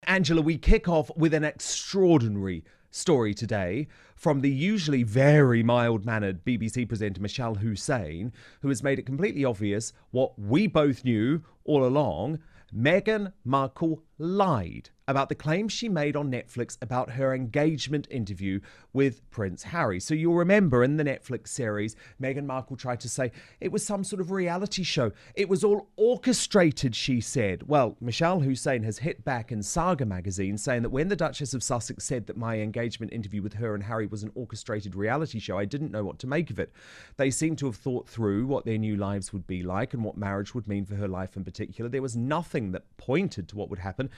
Angela, we kick off with an extraordinary story today from the usually very mild-mannered BBC presenter Mishal Husain, who has made it completely obvious what we both knew all along. Meghan Markle lied about the claims she made on Netflix about her engagement interview with Prince Harry. So you'll remember in the Netflix series, Meghan Markle tried to say it was some sort of reality show. It was all orchestrated, she said. Well, Mishal Husain has hit back in Saga magazine saying that when the Duchess of Sussex said that my engagement interview with her and Harry was an orchestrated reality show, I didn't know what to make of it. They seem to have thought through what their new lives would be like and what marriage would mean for her life in particular. There was nothing that pointed to what would happen.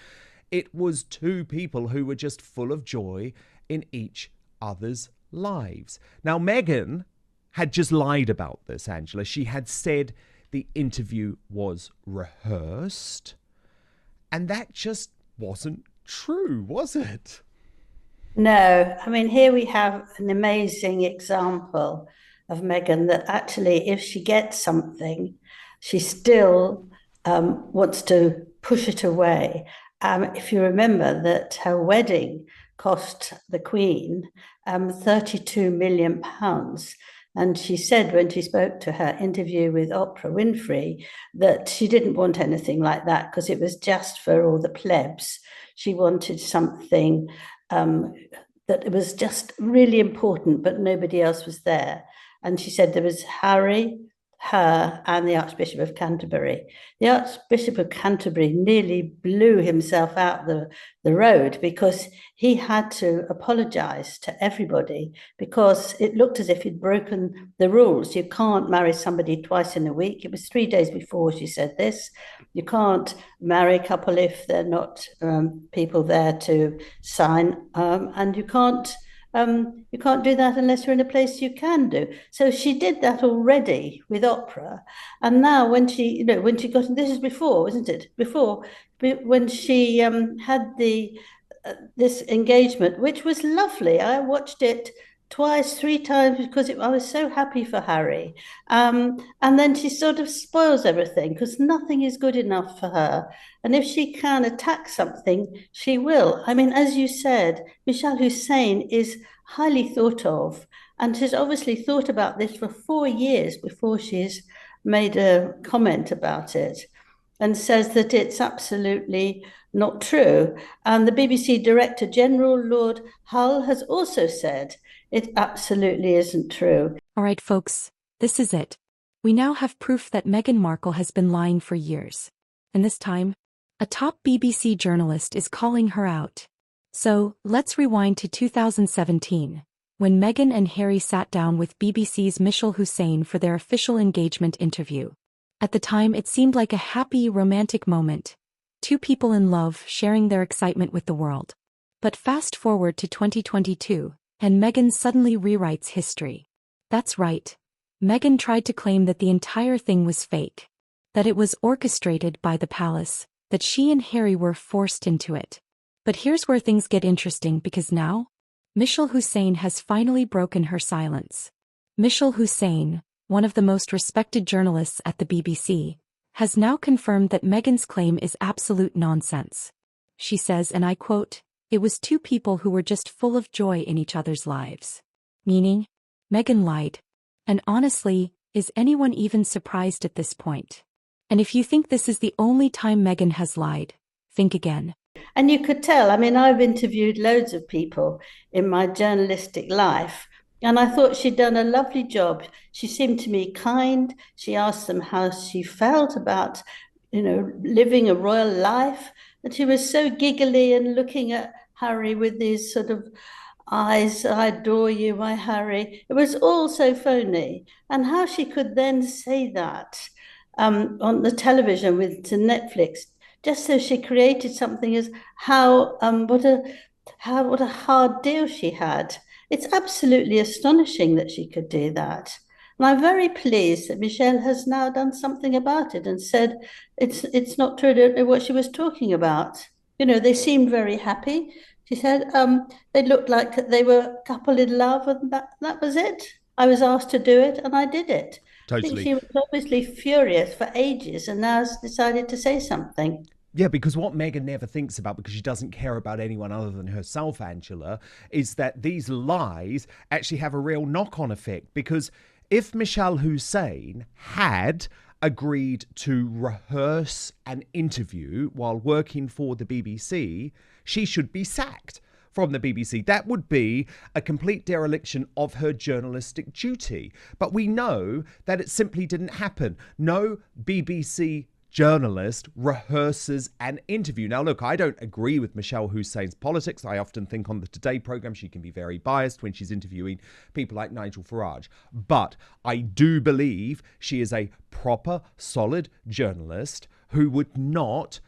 It was two people who were just full of joy in each other's lives. Now, Meghan had just lied about this, Angela. She had said the interview was rehearsed, and that just wasn't true, was it? No, I mean, here we have an amazing example of Meghan that actually, if she gets something, she still wants to push it away. If you remember that her wedding cost the Queen £32 million. And she said when she spoke to her interview with Oprah Winfrey that she didn't want anything like that because it was just for all the plebs. She wanted something that it was just really important, but nobody else was there. And she said there was Harry, her, and the Archbishop of Canterbury. The Archbishop of Canterbury nearly blew himself out the road because he had to apologise to everybody because it looked as if he'd broken the rules. You can't marry somebody twice in a week. It was 3 days before she said this. You can't marry a couple if they're not people there to sign, and you can't do that unless you're in a place you can do. So she did that already with Oprah, and now when she got, this is before, isn't it? Before when she had this engagement, which was lovely. I watched it twice, three times because I was so happy for Harry. And then she sort of spoils everything because nothing is good enough for her. And if she can attack something, she will. I mean, as you said, Mishal Hussein is highly thought of, and she's obviously thought about this for 4 years before she's made a comment about it, and says that it's absolutely not true. And the BBC Director General, Lord Hull, has also said it absolutely isn't true. All right, folks, this is it. We now have proof that Meghan Markle has been lying for years. And this time, a top BBC journalist is calling her out. So, let's rewind to 2017, when Meghan and Harry sat down with BBC's Mishal Husain for their official engagement interview. At the time, it seemed like a happy, romantic moment. Two people in love sharing their excitement with the world. But fast forward to 2022, and Meghan suddenly rewrites history. That's right. Meghan tried to claim that the entire thing was fake. That it was orchestrated by the palace, that she and Harry were forced into it. But here's where things get interesting because now, Mishal Husain has finally broken her silence. Mishal Husain, one of the most respected journalists at the BBC, has now confirmed that Meghan's claim is absolute nonsense. She says, and I quote, "It was two people who were just full of joy in each other's lives." Meaning, Meghan lied. And honestly, is anyone even surprised at this point? And if you think this is the only time Meghan has lied, think again. And you could tell, I mean, I've interviewed loads of people in my journalistic life, and I thought she'd done a lovely job. She seemed to me kind. She asked them how she felt about, living a royal life. And she was so giggly and looking at Harry with these sort of eyes, "I adore you, my Harry." It was all so phony. And how she could then say that on the television to Netflix, just so she created something as what a hard deal she had. It's absolutely astonishing that she could do that. And I'm very pleased that Michelle has now done something about it and said it's not true. I don't know what she was talking about. They seemed very happy. She said they looked like they were a couple in love, and that was it. I was asked to do it, and I did it. I think Totally. she was obviously furious for ages and now has decided to say something. Yeah, because what Meghan never thinks about, because she doesn't care about anyone other than herself, Angela, is that these lies actually have a real knock-on effect. Because if Mishal Husain had agreed to rehearse an interview while working for the BBC, she should be sacked from the BBC. That would be a complete dereliction of her journalistic duty. But we know that it simply didn't happen. No BBC journalist rehearses an interview. Now, look, I don't agree with Mishal Husain's politics. I often think on the Today programme she can be very biased when she's interviewing people like Nigel Farage. But I do believe she is a proper, solid journalist who would not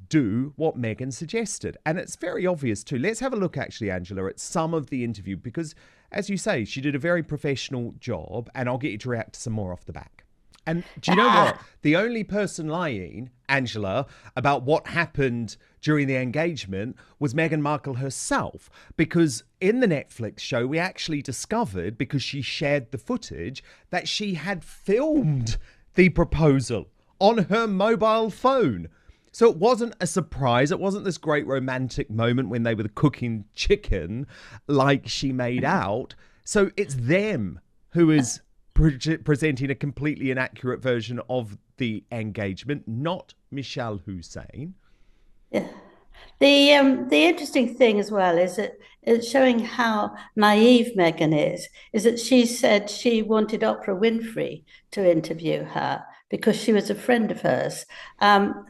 do what Meghan suggested. And it's very obvious too. Let's have a look, actually, Angela, at some of the interview, because, as you say, she did a very professional job, and I'll get you to react to some more off the back. And do you know what? The only person lying, Angela, about what happened during the engagement was Meghan Markle herself. Because in the Netflix show, we actually discovered, because she shared the footage, that she had filmed the proposal on her mobile phone. So it wasn't a surprise. It wasn't this great romantic moment when they were cooking chicken like she made out. So it's them who is presenting a completely inaccurate version of the engagement, not Mishal Husain. Yeah. The interesting thing as well is that it's showing how naive Meghan is that she said she wanted Oprah Winfrey to interview her because she was a friend of hers.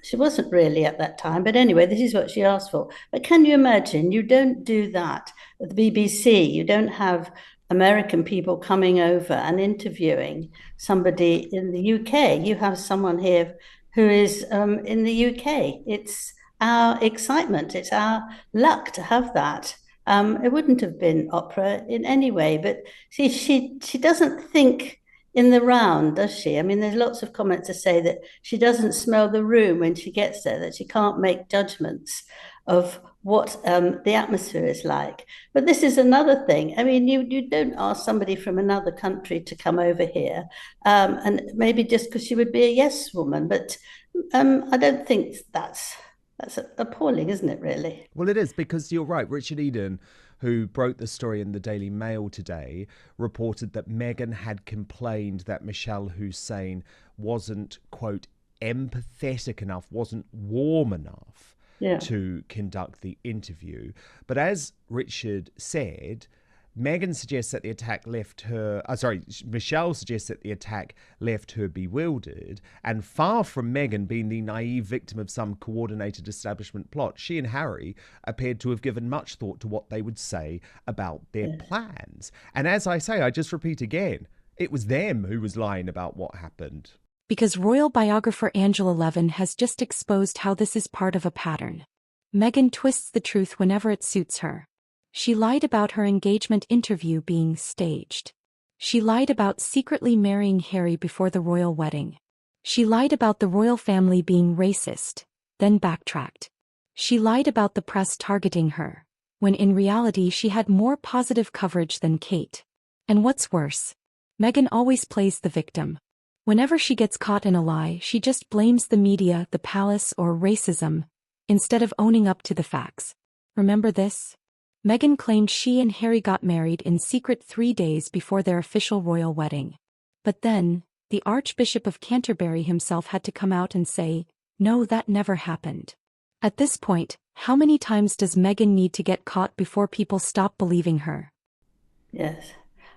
She wasn't really at that time, but anyway, this is what she asked for. But can you imagine? You don't do that at the BBC. You don't have American people coming over and interviewing somebody in the UK. You have someone here who is in the UK. It's our excitement. It's our luck to have that. It wouldn't have been Oprah in any way, but see, she doesn't think in the round, does she? I mean, there's lots of comments to say that she doesn't smell the room when she gets there, that she can't make judgments of what the atmosphere is like. But this is another thing. I mean, you don't ask somebody from another country to come over here, and maybe just because she would be a yes woman. But I don't think that's appalling, isn't it, really? Well, it is, because you're right. Richard Eden, who broke the story in the Daily Mail today, reported that Meghan had complained that Mishal Husain wasn't, quote, empathetic enough, wasn't warm enough to conduct the interview. But as Richard said, Meghan suggests that the attack left her... Mishal suggests that the attack left her bewildered. And far from Meghan being the naive victim of some coordinated establishment plot, she and Harry appeared to have given much thought to what they would say about their plans. And as I say, I just repeat again, it was them who was lying about what happened. Because royal biographer Angela Levin has just exposed how this is part of a pattern. Meghan twists the truth whenever it suits her. She lied about her engagement interview being staged. She lied about secretly marrying Harry before the royal wedding. She lied about the royal family being racist, then backtracked. She lied about the press targeting her, when in reality she had more positive coverage than Kate. And what's worse, Meghan always plays the victim. Whenever she gets caught in a lie, she just blames the media, the palace, or racism, instead of owning up to the facts. Remember this? Meghan claimed she and Harry got married in secret 3 days before their official royal wedding. But then, the Archbishop of Canterbury himself had to come out and say, no, that never happened. At this point, how many times does Meghan need to get caught before people stop believing her? Yes.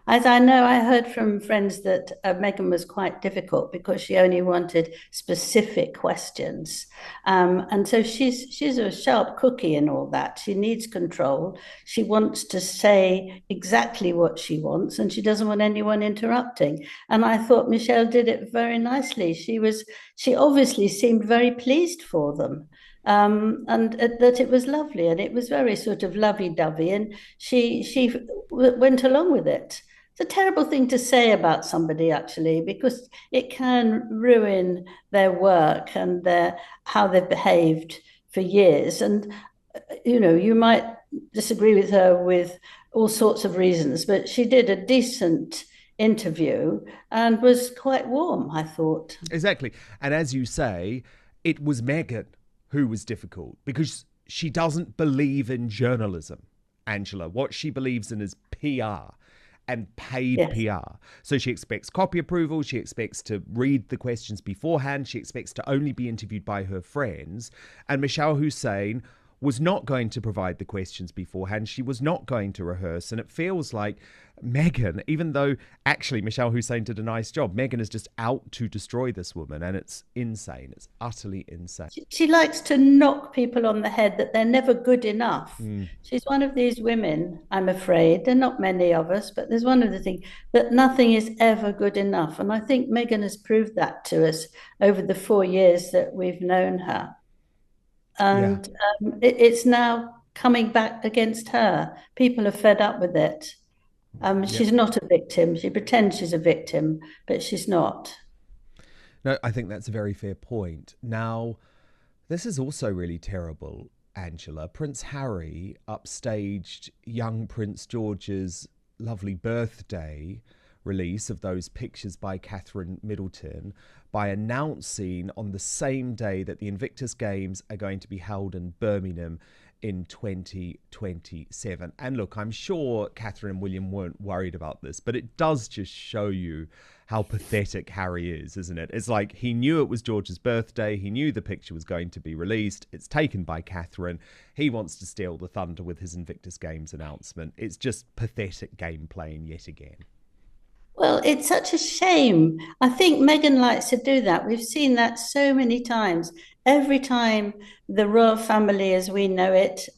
As I know, I heard from friends that Meghan was quite difficult because she only wanted specific questions. And so she's a sharp cookie and all that. She needs control. She wants to say exactly what she wants, and she doesn't want anyone interrupting. And I thought Mishal did it very nicely. She obviously seemed very pleased for them. And that it was lovely, and it was very sort of lovey-dovey, and she went along with it. It's a terrible thing to say about somebody, actually, because it can ruin their work and how they've behaved for years. And, you know, you might disagree with her with all sorts of reasons, but she did a decent interview and was quite warm, I thought. Exactly. And as you say, it was Meghan who was difficult, because she doesn't believe in journalism, Angela. What she believes in is PR and paid PR. So she expects copy approval. She expects to read the questions beforehand. She expects to only be interviewed by her friends. And Mishal Husain was not going to provide the questions beforehand. She was not going to rehearse. And it feels like Meghan, even though actually Mishal Husain did a nice job, Meghan is just out to destroy this woman. And it's insane. It's utterly insane. She likes to knock people on the head that they're never good enough. She's one of these women, I'm afraid. There are not many of us, but there's one of the things that nothing is ever good enough. And I think Meghan has proved that to us over the 4 years that we've known her. And it's now coming back against her. People are fed up with it. She's not a victim. She pretends she's a victim, but she's not. No, I think that's a very fair point. Now, this is also really terrible, Angela. Prince Harry upstaged young Prince George's lovely birthday release of those pictures by Catherine Middleton by announcing on the same day that the Invictus Games are going to be held in Birmingham in 2027. And look, I'm sure Catherine and William weren't worried about this, but it does just show you how pathetic Harry is, isn't it? It's like he knew it was George's birthday. He knew the picture was going to be released. It's taken by Catherine. He wants to steal the thunder with his Invictus Games announcement. It's just pathetic game playing yet again. Well, it's such a shame. I think Meghan likes to do that. We've seen that so many times. Every time the royal family, as we know it,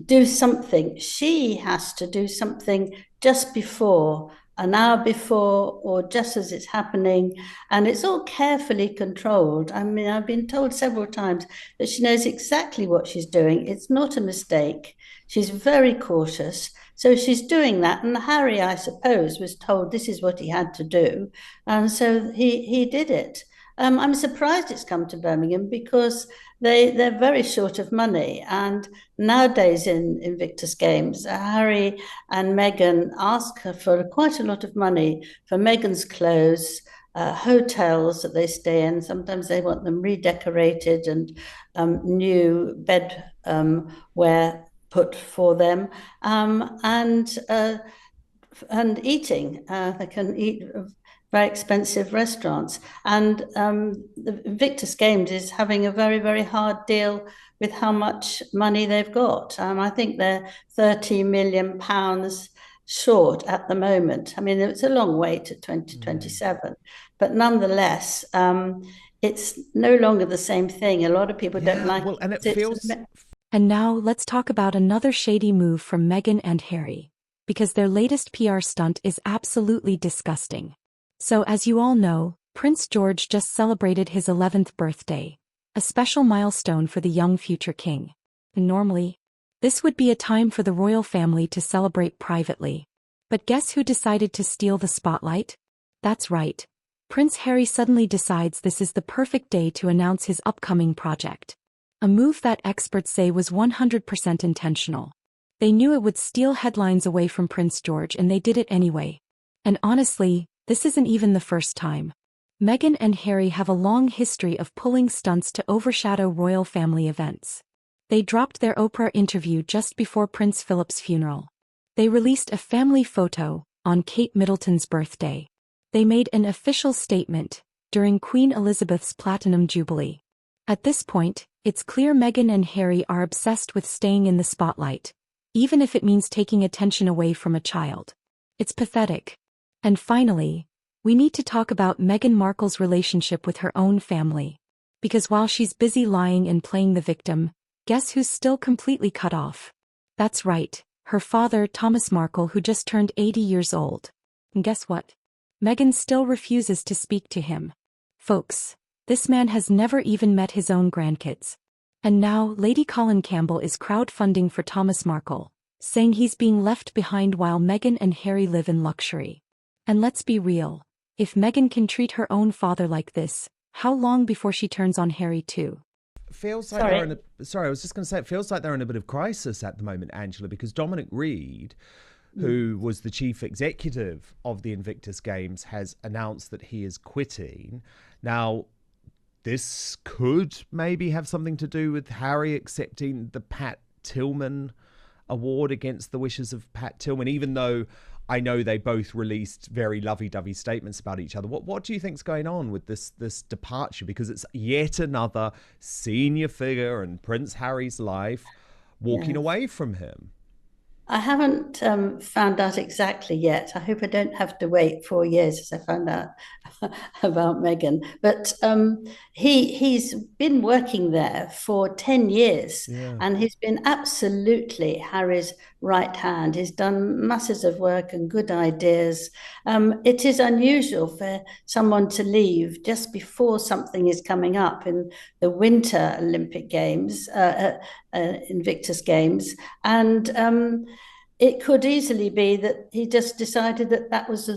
do something, she has to do something just before, an hour before, or just as it's happening. And it's all carefully controlled. I mean, I've been told several times that she knows exactly what she's doing. It's not a mistake. She's very cautious. So she's doing that. And Harry, I suppose, was told this is what he had to do. And so he did it. I'm surprised it's come to Birmingham because they're very short of money. And nowadays in Invictus Games, Harry and Meghan ask her for quite a lot of money for Meghan's clothes, hotels that they stay in. Sometimes they want them redecorated and new bed wear put for them, and eating. They can eat very expensive restaurants. And the Invictus Games is having a very, very hard deal with how much money they've got. I think they're £30 million short at the moment. I mean, it's a long way to 2027, but nonetheless, it's no longer the same thing. A lot of people don't like it. And it feels... And now let's talk about another shady move from Meghan and Harry, because their latest PR stunt is absolutely disgusting. So as you all know, Prince George just celebrated his 11th birthday, a special milestone for the young future king. And normally, this would be a time for the royal family to celebrate privately. But guess who decided to steal the spotlight? That's right. Prince Harry suddenly decides this is the perfect day to announce his upcoming project. A move that experts say was 100% intentional. They knew it would steal headlines away from Prince George and they did it anyway. And honestly, this isn't even the first time. Meghan and Harry have a long history of pulling stunts to overshadow royal family events. They dropped their Oprah interview just before Prince Philip's funeral. They released a family photo on Kate Middleton's birthday. They made an official statement during Queen Elizabeth's Platinum Jubilee. At this point, it's clear Meghan and Harry are obsessed with staying in the spotlight, even if it means taking attention away from a child. It's pathetic. And finally, we need to talk about Meghan Markle's relationship with her own family. Because while she's busy lying and playing the victim, guess who's still completely cut off? That's right, her father, Thomas Markle, who just turned 80 years old. And guess what? Meghan still refuses to speak to him. Folks, this man has never even met his own grandkids. And now, Lady Colin Campbell is crowdfunding for Thomas Markle, saying he's being left behind while Meghan and Harry live in luxury. And let's be real, if Meghan can treat her own father like this, how long before she turns on Harry too? Feels like they're in I was just going to say, it feels like they're in a bit of crisis at the moment, Angela, because Dominic Reid, who was the chief executive of the Invictus Games, has announced that he is quitting. Now, this could maybe have something to do with Harry accepting the Pat Tillman award against the wishes of Pat Tillman, even though I know they both released very lovey-dovey statements about each other. What do you think's going on with this departure? Because it's yet another senior figure in Prince Harry's life walking away from him. I haven't found out exactly yet. I hope I don't have to wait 4 years as I found out about Meghan. But he's been working there for 10 years, and he's been absolutely Harry's right hand. He's done masses of work and good ideas. It is unusual for someone to leave just before something is coming up in the Winter Olympic Games, Invictus Games, and it could easily be that he just decided that that was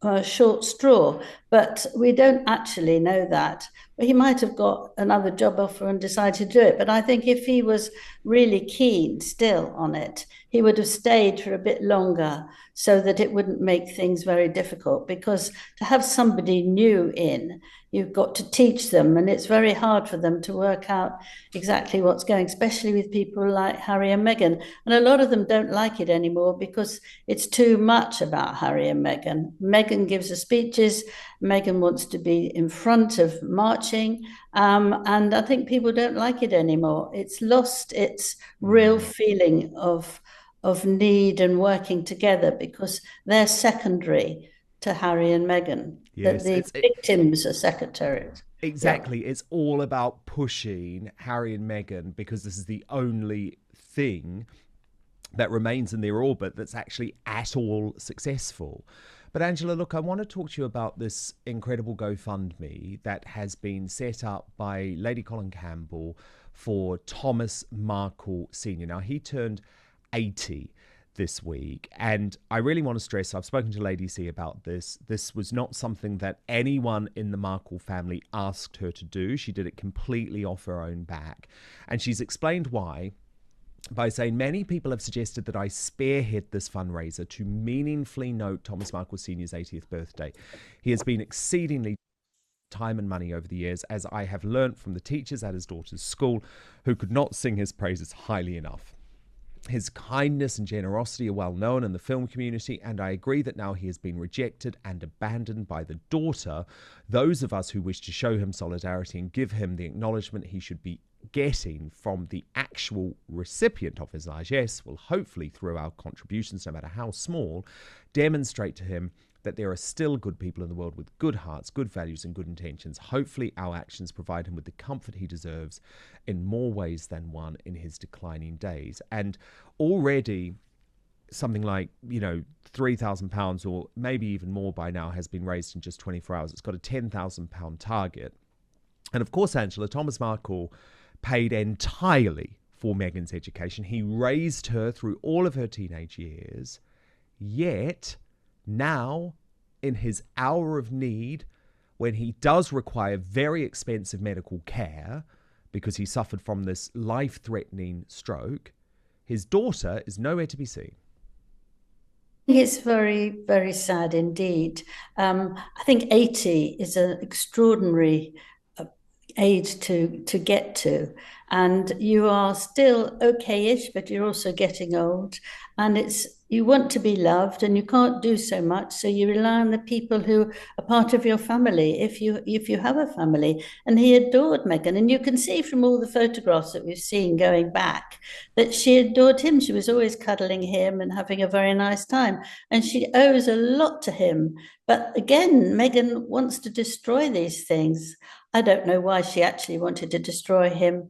a short straw, but we don't actually know that. But he might have got another job offer and decided to do it. But I think if he was really keen still on it, he would have stayed for a bit longer so that it wouldn't make things very difficult. Because to have somebody new in, you've got to teach them, and it's very hard for them to work out exactly what's going, especially with people like Harry and Meghan. And a lot of them don't like it anymore because it's too much about Harry and Meghan. Meghan gives the speeches, Meghan wants to be in front of marching, and I think people don't like it anymore. It's lost its real feeling of need and working together because they're secondary to Harry and Meghan. Yes, that the victims are secretaries. Exactly. Yeah. It's all about pushing Harry and Meghan because this is the only thing that remains in their orbit that's actually at all successful. But Angela, look, I want to talk to you about this incredible GoFundMe that has been set up by Lady Colin Campbell for Thomas Markle Sr. Now, he turned 80 this week, and I really want to stress, I've spoken to Lady C about this. This was not something that anyone in the Markle family asked her to do. She did it completely off her own back. And she's explained why by saying, many people have suggested that I spearhead this fundraiser to meaningfully note Thomas Markle Sr.'s 80th birthday. He has been exceedingly time and money over the years, as I have learnt from the teachers at his daughter's school who could not sing his praises highly enough. His kindness and generosity are well known in the film community, and I agree that now he has been rejected and abandoned by the daughter, those of us who wish to show him solidarity and give him the acknowledgement he should be getting from the actual recipient of his largesse will hopefully, through our contributions, no matter how small, demonstrate to him that there are still good people in the world with good hearts, good values and good intentions. Hopefully our actions provide him with the comfort he deserves in more ways than one in his declining days. And already something like, £3,000 or maybe even more by now has been raised in just 24 hours. It's got a £10,000 target. And of course, Angela, Thomas Markle paid entirely for Meghan's education. He raised her through all of her teenage years, yet now, in his hour of need, when he does require very expensive medical care because he suffered from this life-threatening stroke, his daughter is nowhere to be seen. It's very, very sad indeed. I think 80 is an extraordinary age to get to, and you are still okay-ish, but you're also getting old, and you want to be loved and you can't do so much, so you rely on the people who are part of your family, if you have a family. And he adored Meghan, and you can see from all the photographs that we've seen going back that she adored him. She was always cuddling him and having a very nice time, and she owes a lot to him. But again, Meghan wants to destroy these things. I don't know why she actually wanted to destroy him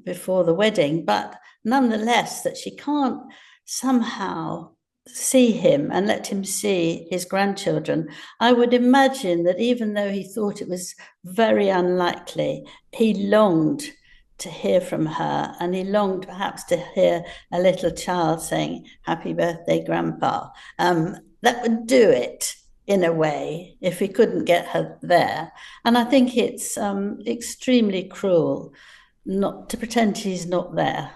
before the wedding, but nonetheless, that she can't somehow see him and let him see his grandchildren. I would imagine that even though he thought it was very unlikely, he longed to hear from her, and he longed perhaps to hear a little child saying, "Happy birthday, Grandpa." That would do it in a way, if he couldn't get her there. And I think it's extremely cruel not to pretend he's not there.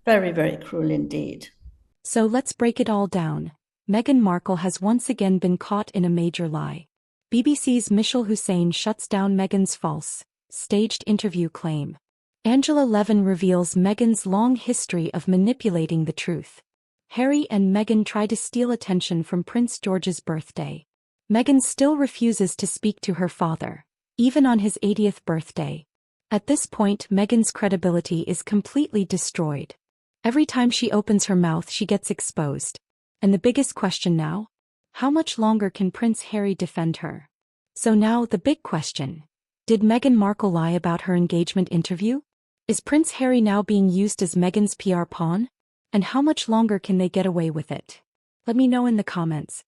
Very, very cruel indeed. So let's break it all down. Meghan Markle has once again been caught in a major lie. BBC's Mishal Husain shuts down Meghan's false, staged interview claim. Levin reveals Meghan's long history of manipulating the truth. Harry and Meghan try to steal attention from Prince George's birthday. Meghan still refuses to speak to her father, even on his 80th birthday. At this point, Meghan's credibility is completely destroyed. Every time she opens her mouth, she gets exposed. And the biggest question now? How much longer can Prince Harry defend her? So now the big question. Did Meghan Markle lie about her engagement interview? Is Prince Harry now being used as Meghan's PR pawn? And how much longer can they get away with it? Let me know in the comments.